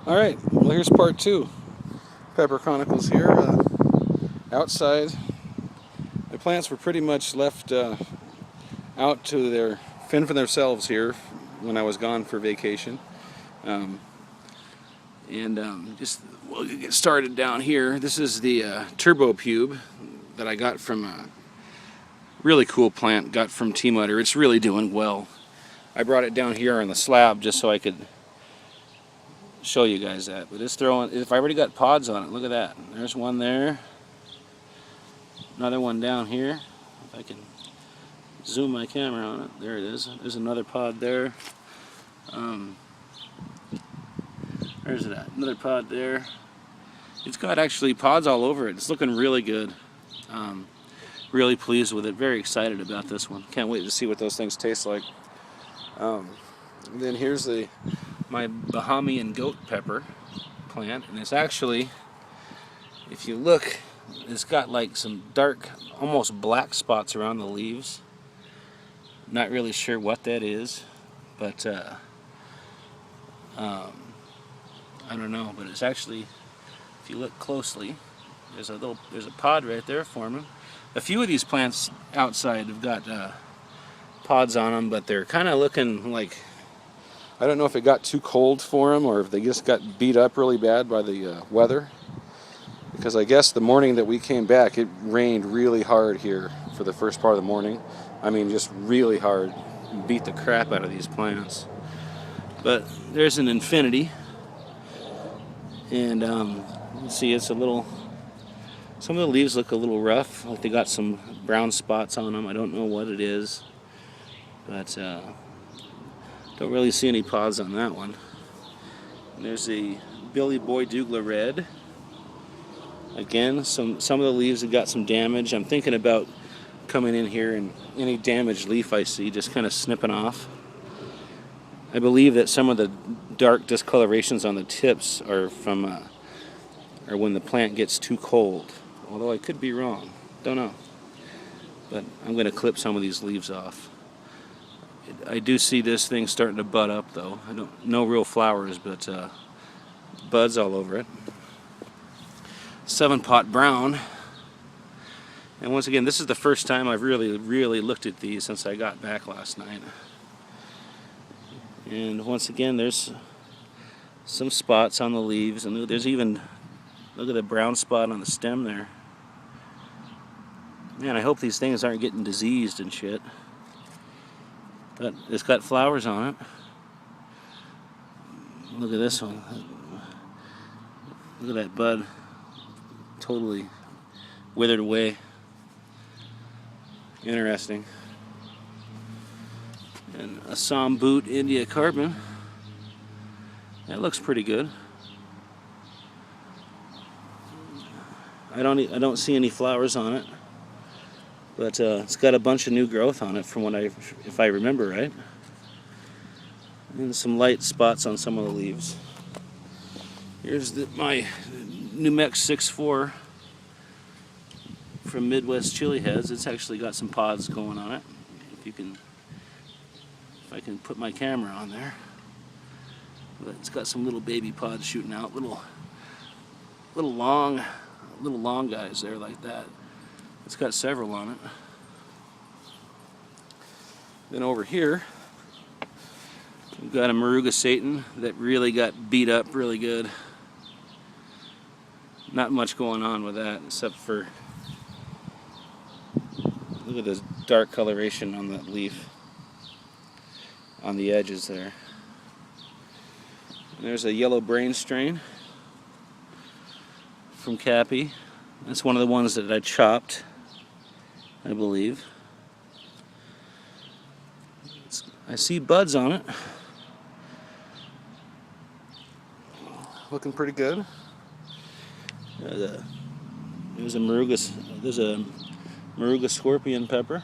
Alright, well here's part two. Pepper Chronicles here. Outside, the plants were pretty much left out to their fend for themselves here when I was gone for vacation. Just we'll get started down here. This is the turbo pube that I got from a really cool plant, got from T-Mutter. It's really doing well. I brought it down here on the slab just so I could show you guys that, but it's throwing. If I already got pods on it, look at that. There's one there, another one down here. If I can zoom my camera on it, there it is. There's another pod there. There's that, another pod there. It's got actually pods all over it. It's looking really good. Really pleased with it. Very excited about this one. Can't wait to see what those things taste like. Then here's my Bahamian goat pepper plant, and it's actually, if you look, it's got like some dark, almost black spots around the leaves. Not really sure what that is, but I don't know. But it's actually, if you look closely, there's a pod right there forming. A few of these plants outside have got pods on them, but they're kind of looking like, I don't know if it got too cold for them or if they just got beat up really bad by the weather. Because I guess the morning that we came back, it rained really hard here for the first part of the morning. I mean, just really hard. Beat the crap out of these plants. But there's an infinity. And you see it's a little, some of the leaves look a little rough, like they got some brown spots on them. I don't know what it is, but don't really see any pods on that one. And there's the Billy Boy Douglas Red. Again, some of the leaves have got some damage. I'm thinking about coming in here and any damaged leaf I see, just kind of snipping off. I believe that some of the dark discolorations on the tips are from or when the plant gets too cold. Although I could be wrong, don't know. But I'm going to clip some of these leaves off. I do see this thing starting to bud up, though. No real flowers, but buds all over it. 7-pot brown. And once again, this is the first time I've really looked at these since I got back last night. And once again, there's some spots on the leaves, and there's even, look at the brown spot on the stem there. Man, I hope these things aren't getting diseased and shit. But it's got flowers on it. Look at this one. Look at that bud. Totally withered away. Interesting. And a Samboot India Carbon. That looks pretty good. I don't see any flowers on it, but it's got a bunch of new growth on it from what if I remember right. And some light spots on some of the leaves. Here's my New Mex 6.4 from Midwest Chili Heads. It's actually got some pods going on it. If I can put my camera on there. But it's got some little baby pods shooting out, little long guys there like that. It's got several on it. Then over here, we've got a Moruga Satan that really got beat up really good. Not much going on with that except for, look at this dark coloration on that leaf on the edges there. And there's a yellow brain strain from Cappy. That's one of the ones that I chopped, I believe. I see buds on it. Looking pretty good. There's a Moruga Scorpion Pepper.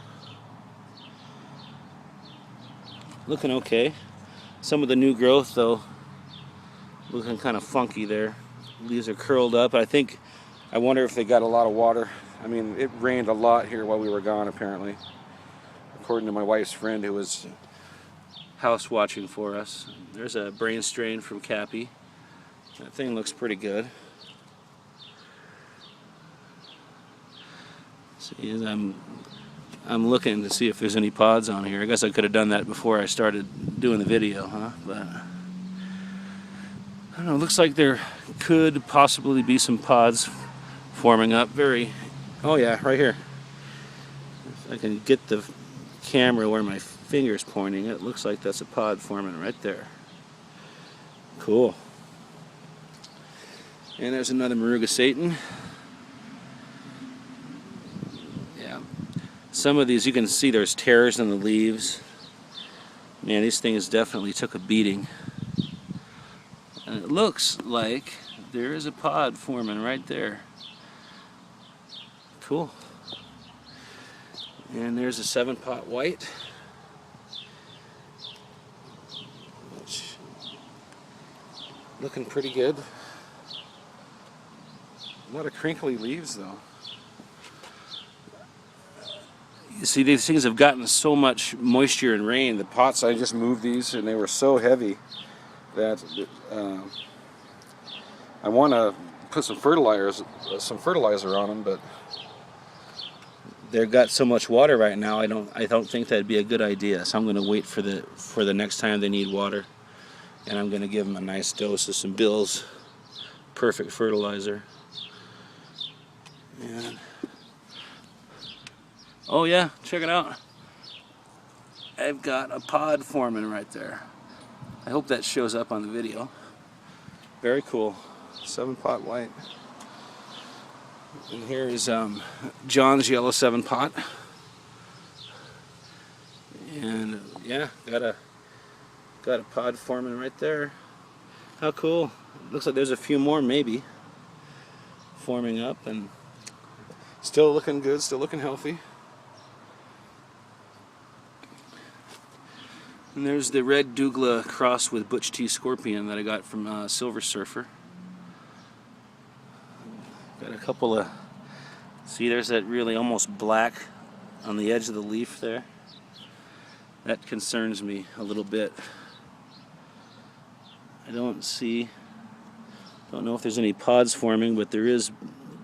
Looking okay. Some of the new growth, though, looking kind of funky there. Leaves are curled up. I wonder if they got a lot of water. I mean, it rained a lot here while we were gone, apparently. According to my wife's friend who was house watching for us. There's a brain strain from Cappy. That thing looks pretty good. See, as I'm looking to see if there's any pods on here. I guess I could have done that before I started doing the video, huh? But I don't know. It looks like there could possibly be some pods forming up. Oh yeah, right here. If I can get the camera where my finger's pointing, it looks like that's a pod forming right there. Cool. And there's another Moruga Satan. Yeah. Some of these, you can see there's tears in the leaves. Man, these things definitely took a beating. And it looks like there is a pod forming right there. Cool. And there's a 7-pot white. Which, looking pretty good. A lot of crinkly leaves though. You see, these things have gotten so much moisture and rain. The pots, I just moved these and they were so heavy that I want to put some fertilizer on them, but they've got so much water right now. I don't think that'd be a good idea. So I'm going to wait for the next time they need water, and I'm going to give them a nice dose of some Bill's Perfect fertilizer. And oh yeah, check it out. I've got a pod forming right there. I hope that shows up on the video. Very cool. 7-pot white. And here is John's yellow 7-pot. And yeah, got a pod forming right there. How cool. Looks like there's a few more maybe forming up, and still looking good, still looking healthy. And there's the red Douglas cross with Butch T Scorpion that I got from Silver Surfer. Got a couple of, see, there's that really almost black on the edge of the leaf there. That concerns me a little bit. I don't know if there's any pods forming, but there is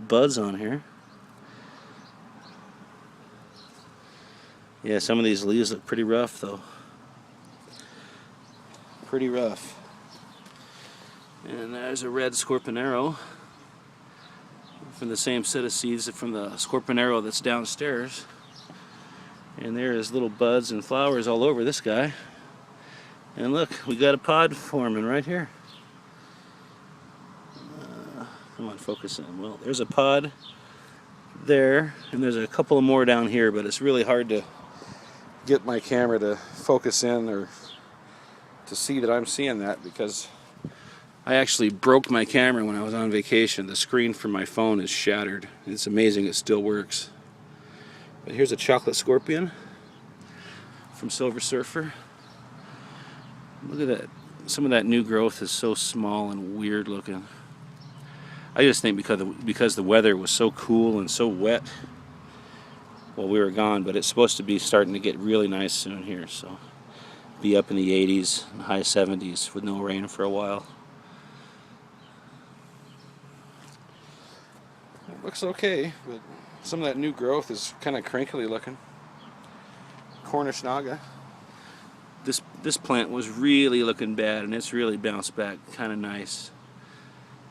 buds on here. Yeah, some of these leaves look pretty rough though. Pretty rough. And there's a red Scorpionero from the same set of seeds from the Scorpionero that's downstairs. And there is little buds and flowers all over this guy. And look, we got a pod forming right here. Come on, focus in. Well, there's a pod there, and there's a couple more down here, but it's really hard to get my camera to focus in or to see that I'm seeing that, because I actually broke my camera when I was on vacation. The screen for my phone is shattered. It's amazing it still works. But here's a chocolate scorpion from Silver Surfer. Look at that. Some of that new growth is so small and weird looking. I just think because the weather was so cool and so wet while we were gone, but it's supposed to be starting to get really nice soon here, so be up in the 80s and high 70s with no rain for a while. It looks okay, but some of that new growth is kind of crinkly looking. Cornish Naga. This plant was really looking bad, and it's really bounced back kind of nice,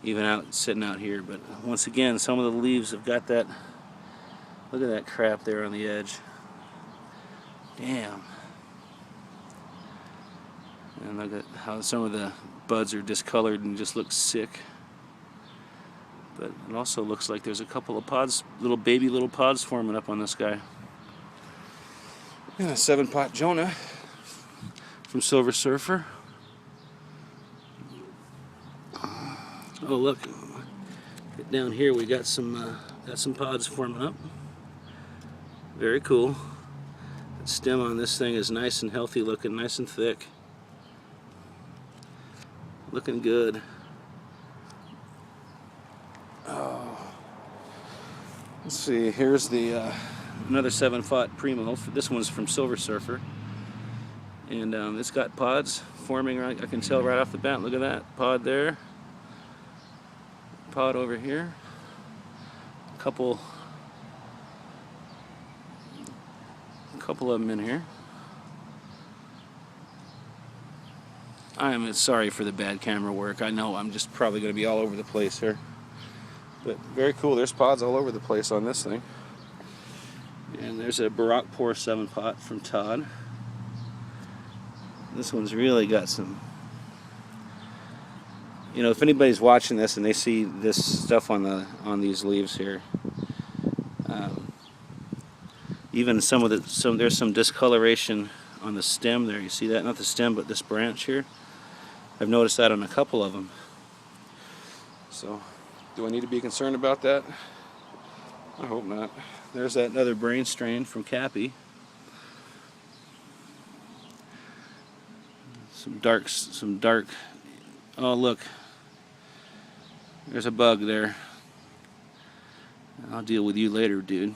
even sitting out here. But once again, some of the leaves have got that, look at that crap there on the edge. Damn. And look at how some of the buds are discolored and just look sick. But it also looks like there's a couple of pods, little pods forming up on this guy. And a 7-pot Jonah from Silver Surfer. Oh look, get down here, we got some pods forming up. Very cool. The stem on this thing is nice and healthy looking, nice and thick. Looking good. Oh. Let's see, here's the another 7-pot Primo. This one's from Silver Surfer. And it's got pods forming, right? I can tell right off the bat. Look at that pod there. pot over here. A couple of them in here. I am sorry for the bad camera work. I know I'm just probably going to be all over the place here. But very cool. There's pods all over the place on this thing. And there's a Baroque Pour 7 pot from Todd. This one's really got some... You know, if anybody's watching this and they see this stuff on these leaves here, even there's some discoloration on the stem there. You see that? Not the stem, but this branch here. I've noticed that on a couple of them. So, do I need to be concerned about that? I hope not. There's that other brain strain from Cappy. Some dark. Oh, look. There's a bug there. I'll deal with you later, dude.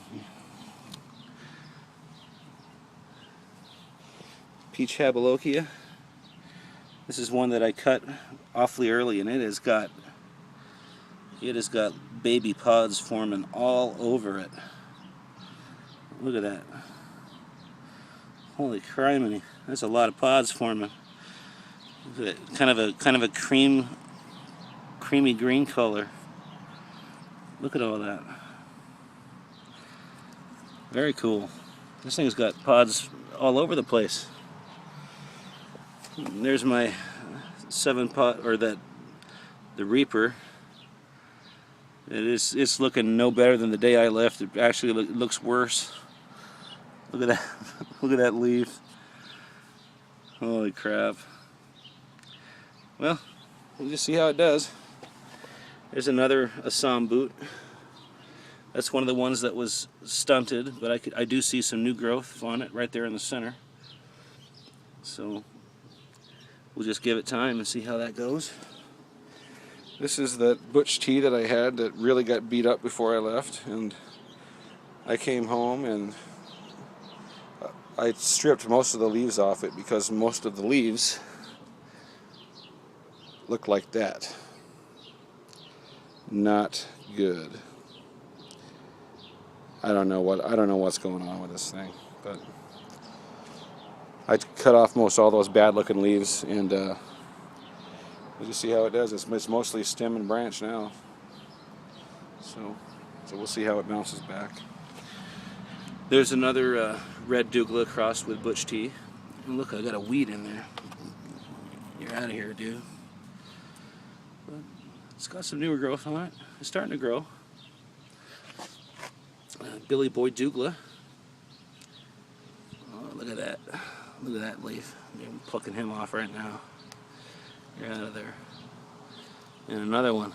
Peach Habalokia. This is one that I cut awfully early, and it has got baby pods forming all over it. Look at that. Holy criminy. There's a lot of pods forming. Look at it. Kind of a creamy green color. Look at all that. Very cool. This thing's got pods all over the place. There's my 7 pot, or the Reaper. It's looking no better than the day I left. It actually looks worse. Look at that. Look at that leaf. Holy crap. Well, we'll just see how it does. There's another Assam boot. That's one of the ones that was stunted, but I do see some new growth on it right there in the center. So we'll just give it time and see how that goes. This is that butch tea that I had that really got beat up before I left, and I came home and I stripped most of the leaves off it because most of the leaves look like that. Not good. I don't know what's going on with this thing, but I cut off most all those bad looking leaves, and we'll just see how it does. It's mostly stem and branch now, so we'll see how it bounces back. There's another red douglas crossed with butch tea, and look, I got a weed in there. You're out of here, dude. But it's got some newer growth on it. It's starting to grow. Billy Boy Douglas. Oh, look at that. Look at that leaf. I'm plucking him off right now. You're out of there. And another one.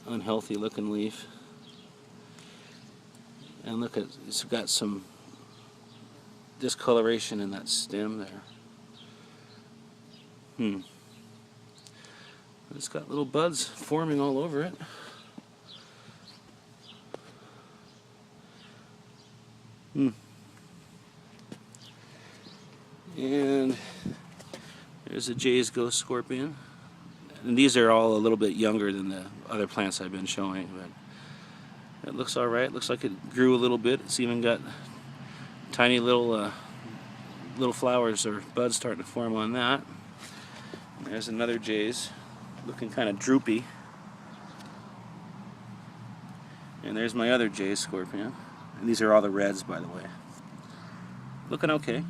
Unhealthy looking leaf. And look at, it's got some discoloration in that stem there. It's got little buds forming all over it. And there's a Jay's Ghost Scorpion. And these are all a little bit younger than the other plants I've been showing, but it looks alright. Looks like it grew a little bit. It's even got tiny little flowers or buds starting to form on that. And there's another Jay's, looking kind of droopy. And there's my other Jay's Scorpion. And these are all the reds, by the way. Looking okay.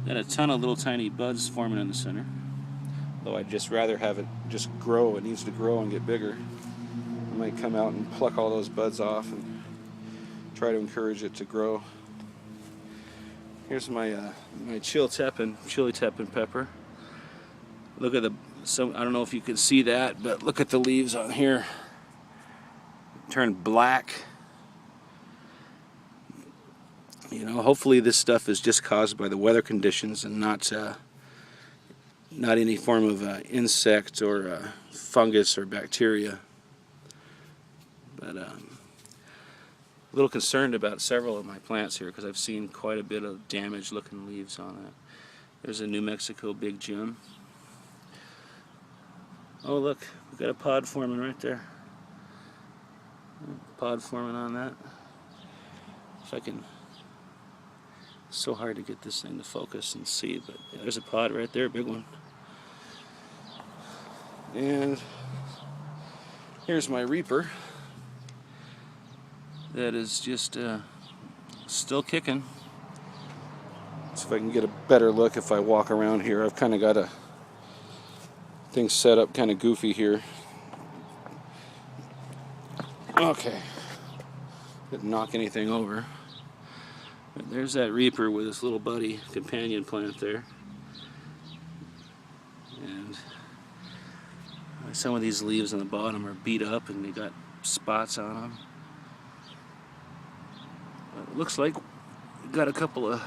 Got a ton of little tiny buds forming in the center. Though I'd just rather have it just grow. It needs to grow and get bigger. I might come out and pluck all those buds off and try to encourage it to grow. Here's my my chili teppan pepper. Look at I don't know if you can see that, but look at the leaves on here. Turned black. You know, hopefully this stuff is just caused by the weather conditions and not any form of insect or fungus or bacteria. But a little concerned about several of my plants here because I've seen quite a bit of damaged looking leaves on it. There's a New Mexico Big Jim. Oh look, we got a pod forming right there. Pod forming on that. If I can, it's so hard to get this thing to focus and see, but yeah, there's a pod right there, big one. And here's my reaper that is just still kicking. See if I can get a better look if I walk around here. I've kind of got a thing set up kind of goofy here. Okay. Didn't knock anything over. But there's that reaper with his little buddy companion plant there. And some of these leaves on the bottom are beat up and they got spots on them. But it looks like we got a couple of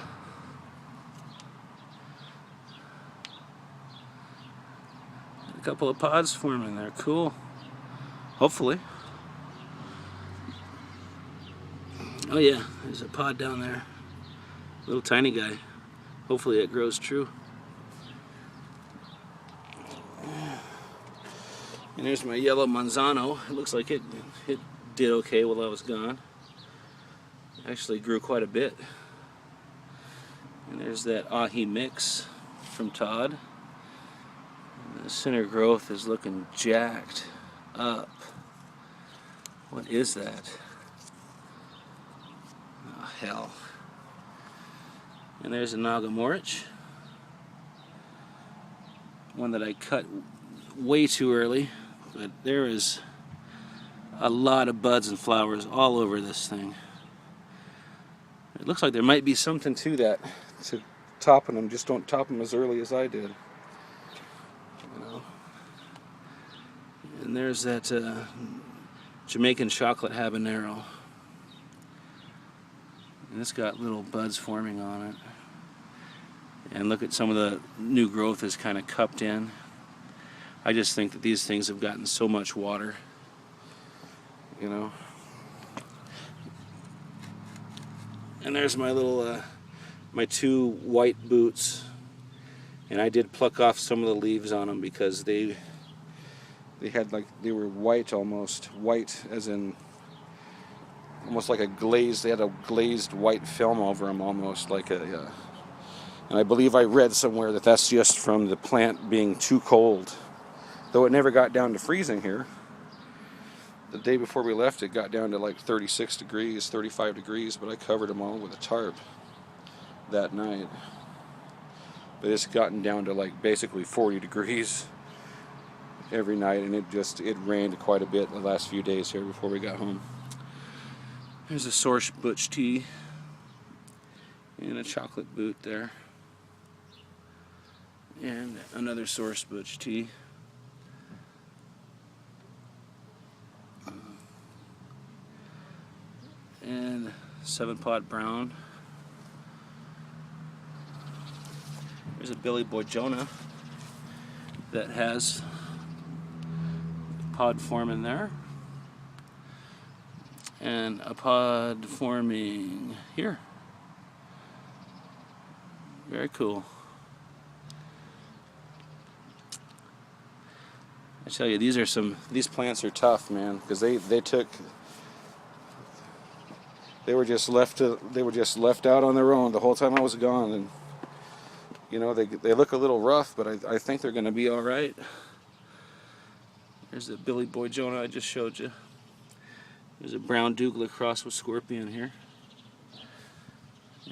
pods forming there. Cool. Hopefully. Oh yeah, there's a pod down there. Little tiny guy. Hopefully it grows true. And there's my yellow manzano. It looks like it did okay while I was gone. Actually grew quite a bit. And there's that ahi mix from Todd. And the center growth is looking jacked up. What is that? Oh, hell. And there's a Nagamorich. One that I cut way too early. But there is a lot of buds and flowers all over this thing. It looks like there might be something to that, to topping them. Just don't top them as early as I did. You know. And there's that Jamaican chocolate habanero. And it's got little buds forming on it. And look at some of the new growth is kind of cupped in. I just think that these things have gotten so much water, you know. And there's my little, my two white boots. And I did pluck off some of the leaves on them because they had like, they were white almost. White as in, almost like a glazed, they had a glazed white film over them almost, like a, and I believe I read somewhere that that's just from the plant being too cold. Though it never got down to freezing here. The day before we left, it got down to like 36 degrees, 35 degrees, but I covered them all with a tarp that night. But it's gotten down to like basically 40 degrees every night, and it rained quite a bit the last few days here before we got home. There's a Source Butch tea and a chocolate boot there. And another Source Butch tea. And 7-pot brown. There's a Billy Boy Jonah that has a pod forming there. And a pod forming here. Very cool. I tell you, these plants are tough, man, because they were just left out on their own the whole time I was gone, and you know, they look a little rough, but I think they're going to be all right. There's the Billy Boy Jonah I just showed you. There's a brown Douglas cross with scorpion here,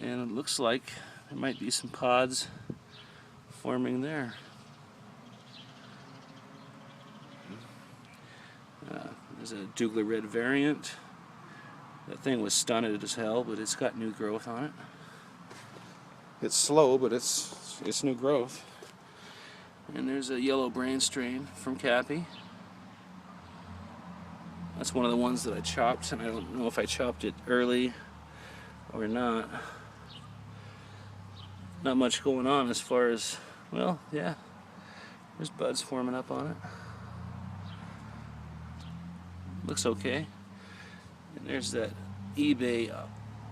and it looks like there might be some pods forming there. There's a Douglas red variant. That thing was stunted as hell, but it's got new growth on it. It's slow, but it's new growth. And there's a yellow brain strain from Cappy. That's one of the ones that I chopped, and I don't know if I chopped it early or not. Not much going on as far as, well, yeah, there's buds forming up on it. Looks okay. And there's that eBay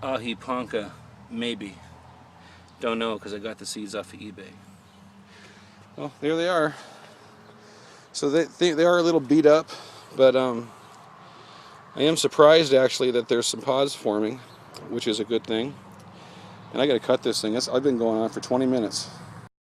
Ahi Ponca, maybe. Don't know because I got the seeds off of eBay. Well, there they are. So they are a little beat up, but I am surprised actually that there's some pods forming, which is a good thing. And I got to cut this thing. I've been going on for 20 minutes.